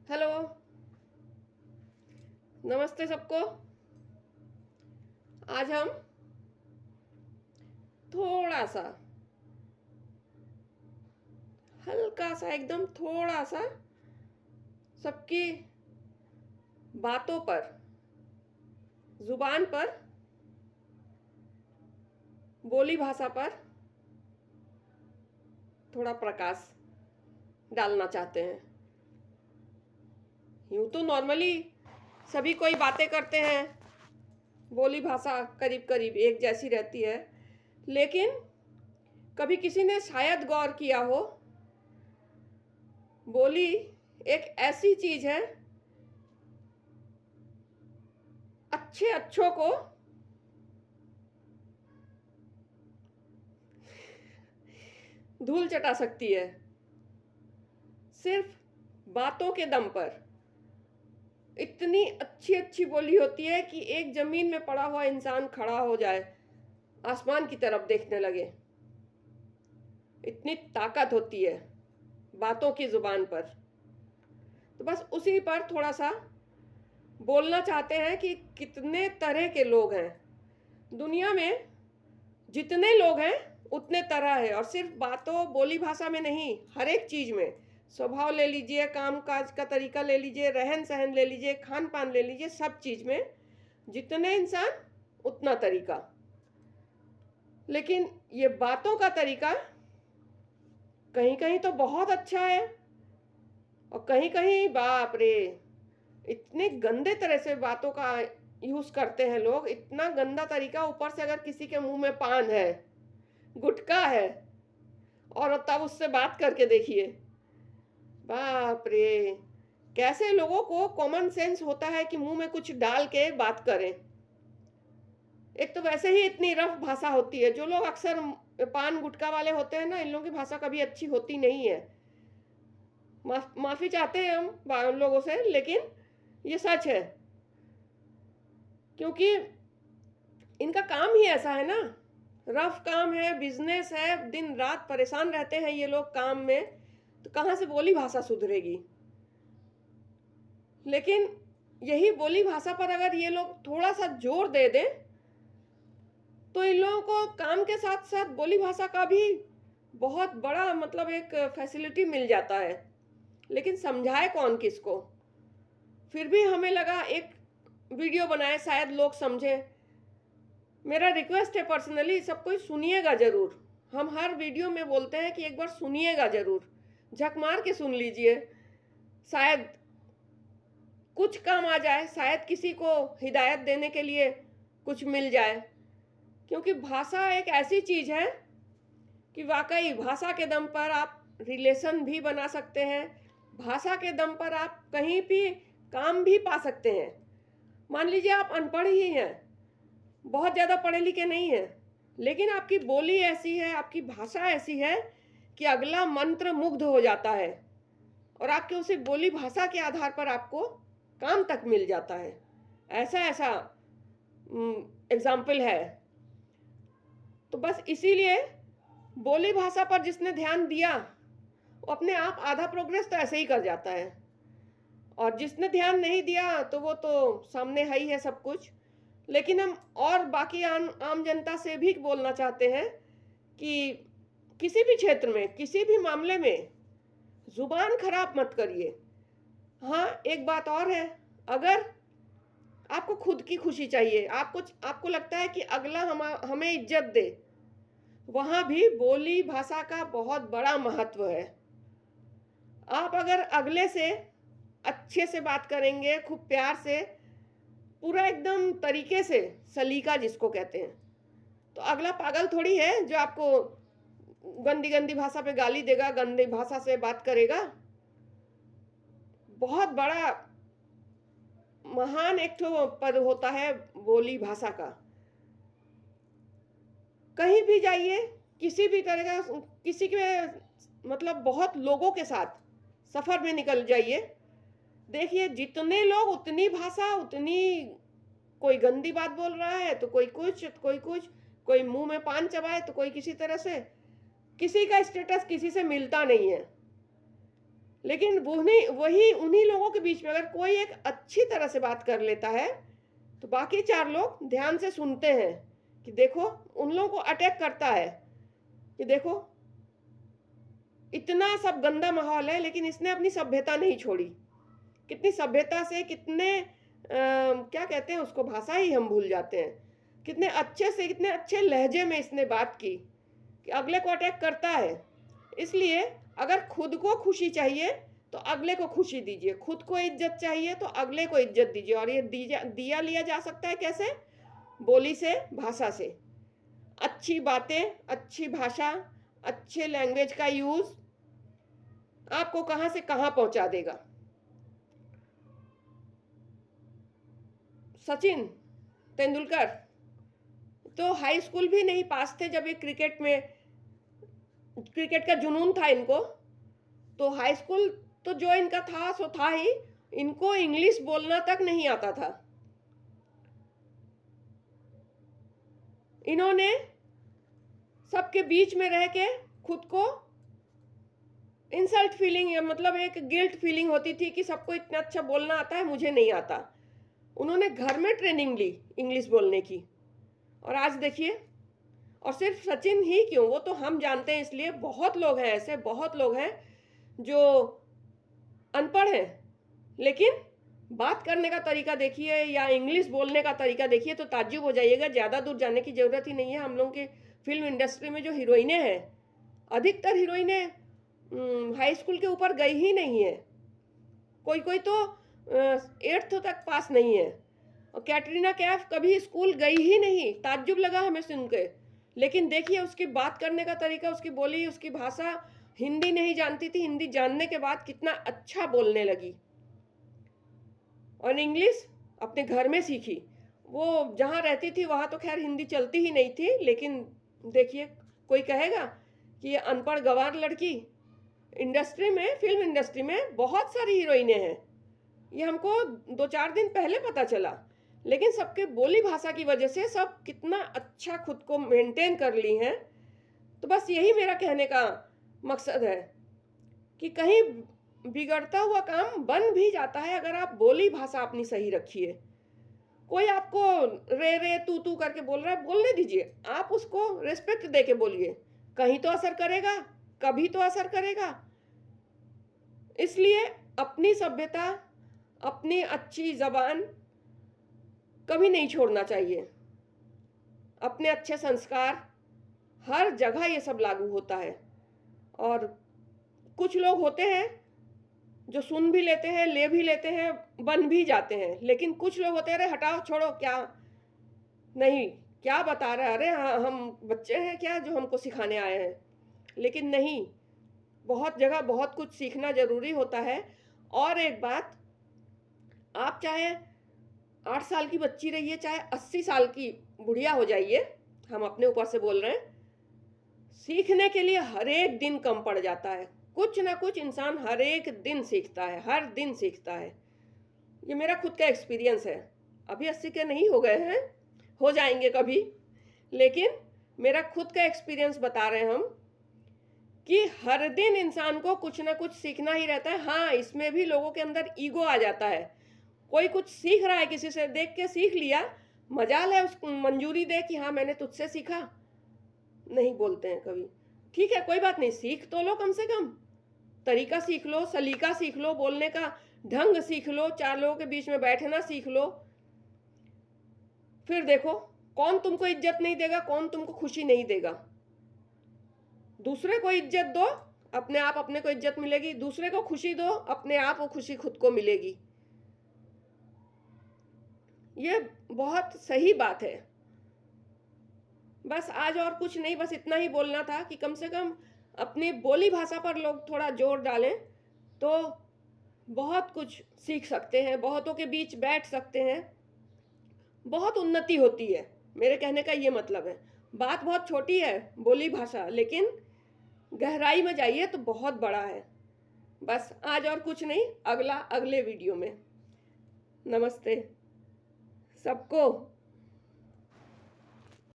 Hello. नमस्ते सबको। आज हम थोड़ा सा, हल्का सा, एकदम थोड़ा सा सबकी बातों पर, जुबान पर, बोली भाषा पर थोड़ा प्रकाश डालना चाहते हैं। यूं तो नॉर्मली सभी कोई बातें करते हैं, बोली भाषा करीब करीब एक जैसी रहती है, लेकिन कभी किसी ने शायद गौर किया हो, बोली एक ऐसी चीज है, अच्छे अच्छों को धूल चटा सकती है, सिर्फ बातों के दम पर। इतनी अच्छी अच्छी बोली होती है कि एक जमीन में पड़ा हुआ इंसान खड़ा हो जाए, आसमान की तरफ देखने लगे। इतनी ताकत होती है बातों की जुबान पर। तो बस उसी पर थोड़ा सा बोलना चाहते हैं कि कितने तरह के लोग हैं दुनिया में। जितने लोग हैं उतने तरह है, और सिर्फ बातों बोली भाषा में नहीं, हर एक चीज में। स्वभाव ले लीजिए, काम काज का तरीका ले लीजिए, रहन सहन ले लीजिए, खान पान ले लीजिए, सब चीज में जितने इंसान उतना तरीका। लेकिन ये बातों का तरीका कहीं कहीं तो बहुत अच्छा है, और कहीं कहीं बाप रे, इतने गंदे तरह से बातों का यूज करते हैं लोग। इतना गंदा तरीका, ऊपर से अगर किसी के मुंह में पान है, गुटखा है, और तब उससे बात करके देखिए, बाप रे, कैसे लोगों को कॉमन सेंस होता है कि मुंह में कुछ डाल के बात करें। एक तो वैसे ही इतनी रफ भाषा होती है। जो लोग अक्सर पान गुटखा वाले होते हैं ना, इन लोगों की भाषा कभी अच्छी होती नहीं है। माफी चाहते हैं हम लोगों से, लेकिन ये सच है, क्योंकि इनका काम ही ऐसा है ना, रफ काम है, बिजनेस है, दिन रात परेशान रहते हैं ये लोग काम में, तो कहाँ से बोली भाषा सुधरेगी। लेकिन यही बोली भाषा पर अगर ये लोग थोड़ा सा जोर दे दें, तो इन लोगों को काम के साथ साथ बोली भाषा का भी बहुत बड़ा मतलब एक फैसिलिटी मिल जाता है। लेकिन समझाए कौन किसको। फिर भी हमें लगा एक वीडियो बनाए, शायद लोग समझे। मेरा रिक्वेस्ट है पर्सनली, सब कोई सुनिएगा जरूर। हम हर वीडियो में बोलते हैं कि एक बार सुनिएगा जरूर, झक मार के सुन लीजिए, शायद कुछ काम आ जाए, शायद किसी को हिदायत देने के लिए कुछ मिल जाए। क्योंकि भाषा एक ऐसी चीज है कि वाकई भाषा के दम पर आप रिलेशन भी बना सकते हैं, भाषा के दम पर आप कहीं भी काम भी पा सकते हैं। मान लीजिए आप अनपढ़ ही हैं, बहुत ज़्यादा पढ़े लिखे नहीं हैं, लेकिन आपकी बोली ऐसी है, आपकी भाषा ऐसी है कि अगला मंत्र मुग्ध हो जाता है, और आपके उसी बोली भाषा के आधार पर आपको काम तक मिल जाता है। ऐसा ऐसा एग्जाम्पल है। तो बस इसीलिए बोली भाषा पर जिसने ध्यान दिया, वो अपने आप आधा प्रोग्रेस तो ऐसे ही कर जाता है, और जिसने ध्यान नहीं दिया तो वो तो सामने है ही है सब कुछ। लेकिन हम और बाकी आम जनता से भी बोलना चाहते हैं कि किसी भी क्षेत्र में, किसी भी मामले में जुबान खराब मत करिए। हाँ, एक बात और है, अगर आपको खुद की खुशी चाहिए, आपको लगता है कि अगला हमें इज्जत दे, वहां भी बोली भाषा का बहुत बड़ा महत्व है। आप अगर अगले से अच्छे से बात करेंगे, खूब प्यार से, पूरा एकदम तरीके से, सलीका जिसको कहते हैं, तो अगला पागल थोड़ी है जो आपको गंदी गंदी भाषा पे गाली देगा, गंदी भाषा से बात करेगा। बहुत बड़ा महान एक ठो पद होता है बोली भाषा का। कहीं भी जाइए, किसी भी तरह का, किसी के मतलब बहुत लोगों के साथ सफर में निकल जाइए, देखिए जितने लोग उतनी भाषा, उतनी, कोई गंदी बात बोल रहा है तो कोई कुछ, कोई कुछ, कोई मुंह में पान चबाए तो कोई किसी तरह से। किसी का स्टेटस किसी से मिलता नहीं है। लेकिन वही उन्हीं लोगों के बीच में अगर कोई एक अच्छी तरह से बात कर लेता है तो बाकी 4 लोग ध्यान से सुनते हैं कि देखो, उन लोगों को अटैक करता है कि देखो इतना सब गंदा माहौल है लेकिन इसने अपनी सभ्यता नहीं छोड़ी। कितनी सभ्यता से, कितने क्या कहते हैं उसको, भाषा ही हम भूल जाते हैं, कितने अच्छे से, कितने अच्छे लहजे में इसने बात की कि अगले को अटैक करता है। इसलिए अगर खुद को खुशी चाहिए तो अगले को खुशी दीजिए, खुद को इज्जत चाहिए तो अगले को इज्जत दीजिए। और ये दिया लिया जा सकता है कैसे? बोली से, भाषा से। अच्छी बातें, अच्छी भाषा, अच्छे लैंग्वेज का यूज आपको कहां से कहां पहुंचा देगा। सचिन तेंदुलकर तो हाई स्कूल भी नहीं पास थे जब ये क्रिकेट का जुनून था इनको। तो हाई स्कूल तो जो इनका था सो था ही, इनको इंग्लिश बोलना तक नहीं आता था। इन्होंने सबके बीच में रह के खुद को इंसल्ट फीलिंग, मतलब एक गिल्ट फीलिंग होती थी कि सबको इतना अच्छा बोलना आता है, मुझे नहीं आता। उन्होंने घर में ट्रेनिंग ली इंग्लिश बोलने की, और आज देखिए। और सिर्फ सचिन ही क्यों, वो तो हम जानते हैं, इसलिए बहुत लोग हैं ऐसे, बहुत लोग हैं जो अनपढ़ हैं लेकिन बात करने का तरीका देखिए या इंग्लिश बोलने का तरीका देखिए तो ताज्जुब हो जाइएगा। ज़्यादा दूर जाने की ज़रूरत ही नहीं है। हम लोग के फिल्म इंडस्ट्री में जो हीरोइनें हैं, अधिकतर हीरोइनें हाई स्कूल के ऊपर गई ही नहीं है। कोई कोई तो 8th तक पास नहीं है। और कैटरीना कैफ कभी स्कूल गई ही नहीं, ताज्जुब लगा हमें सुन के। लेकिन देखिए उसकी बात करने का तरीका, उसकी बोली, उसकी भाषा, हिंदी नहीं जानती थी, हिंदी जानने के बाद कितना अच्छा बोलने लगी। और इंग्लिश अपने घर में सीखी। वो जहाँ रहती थी वहाँ तो खैर हिंदी चलती ही नहीं थी, लेकिन देखिए कोई कहेगा कि ये अनपढ़ गंवार लड़की। इंडस्ट्री में, फिल्म इंडस्ट्री में बहुत सारी हीरोइनें हैं, ये हमको 2-4 दिन पहले पता चला। लेकिन सबके बोली भाषा की वजह से सब कितना अच्छा खुद को मेंटेन कर ली हैं। तो बस यही मेरा कहने का मकसद है कि कहीं बिगड़ता हुआ काम बन भी जाता है अगर आप बोली भाषा अपनी सही रखिए। कोई आपको रे रे तू तू करके बोल रहा है, बोलने दीजिए, आप उसको रिस्पेक्ट दे के बोलिए, कहीं तो असर करेगा, कभी तो असर करेगा। इसलिए अपनी सभ्यता, अपनी अच्छी जबान कभी नहीं छोड़ना चाहिए। अपने अच्छे संस्कार, हर जगह ये सब लागू होता है। और कुछ लोग होते हैं जो सुन भी लेते हैं, ले भी लेते हैं, बन भी जाते हैं। लेकिन कुछ लोग होते हैं, अरे हटाओ, छोड़ो, क्या नहीं, क्या बता रहे, अरे हाँ हम बच्चे हैं क्या जो हमको सिखाने आए हैं। लेकिन नहीं, बहुत जगह बहुत कुछ सीखना जरूरी होता है। और एक बात, आप चाहे 8 साल की बच्ची रहिए, चाहे 80 साल की बुढ़िया हो जाइए, हम अपने ऊपर से बोल रहे हैं, सीखने के लिए हर एक दिन कम पड़ जाता है। कुछ ना कुछ इंसान हर एक दिन सीखता है, हर दिन सीखता है। ये मेरा खुद का एक्सपीरियंस है। अभी 80 के नहीं हो गए हैं, हो जाएंगे कभी, लेकिन मेरा खुद का एक्सपीरियंस बता रहे हैं हम कि हर दिन इंसान को कुछ ना कुछ सीखना ही रहता है। हाँ, इसमें भी लोगों के अंदर ईगो आ जाता है। कोई कुछ सीख रहा है, किसी से देख के सीख लिया, मजाल है उसको मंजूरी दे कि हाँ मैंने तुझसे सीखा, नहीं बोलते हैं कभी। ठीक है, कोई बात नहीं, सीख तो लो, कम से कम तरीका सीख लो, सलीका सीख लो, बोलने का ढंग सीख लो, 4 लोगों के बीच में बैठना सीख लो। फिर देखो कौन तुमको इज्जत नहीं देगा, कौन तुमको खुशी नहीं देगा। दूसरे को इज्जत दो, अपने आप अपने को इज्जत मिलेगी। दूसरे को खुशी दो, अपने आप वो खुशी खुद को मिलेगी। ये बहुत सही बात है। बस आज और कुछ नहीं, बस इतना ही बोलना था कि कम से कम अपनी बोली भाषा पर लोग थोड़ा जोर डालें तो बहुत कुछ सीख सकते हैं, बहुतों के बीच बैठ सकते हैं, बहुत उन्नति होती है। मेरे कहने का ये मतलब है। बात बहुत छोटी है बोली भाषा, लेकिन गहराई में जाइए तो बहुत बड़ा है। बस आज और कुछ नहीं, अगले वीडियो में। नमस्ते सबको।